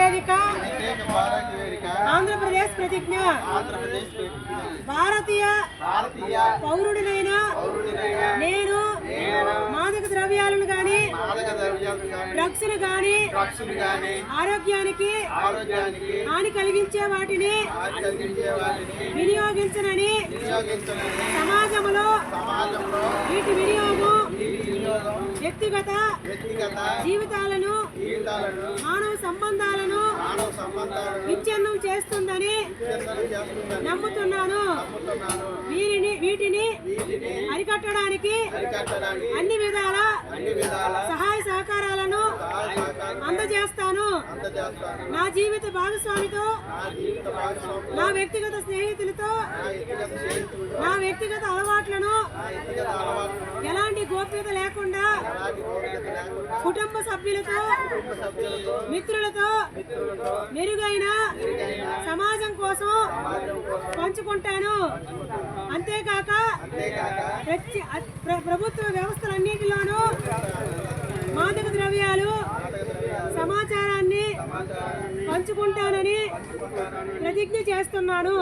వేదిక ఆంధ్రప్రదేశ్ ప్రతిజ్ఞ భారతీయ పౌరుడినైన నేను మాదక ద్రవ్యాలను గాని డ్రగ్స్ ను గాని ఆరోగ్యానికి హాని కలిగించే వాటిని వినియోగించనని సమాజంలో వీటి వినియోగం వ్యక్తిగత జీవితాలను మానవ సంబంధాలను విచ్ఛిన్నం చేస్తుందని నమ్ముతున్నాను. వీటిని అరికట్టడానికి అన్ని విధాల సహాయ సహకారాలను అందజేస్తాను. నా జీవిత భాగస్వామితో, నా వ్యక్తిగత స్నేహితులతో, నా వ్యక్తిగత అలవాట్లను ఎలాంటి గోప్యత లేకుండా కుటుంబ సభ్యులతో, మిత్రులతో మెరుగైన సమాజం కోసం పంచుకుంటాను. అంతేకాక ప్రభుత్వ వ్యవస్థలన్నిటిలోనూ మాదక ద్రవ్యాలు సమాచారాన్ని పంచుకుంటానని ప్రతిజ్ఞ చేస్తున్నాను.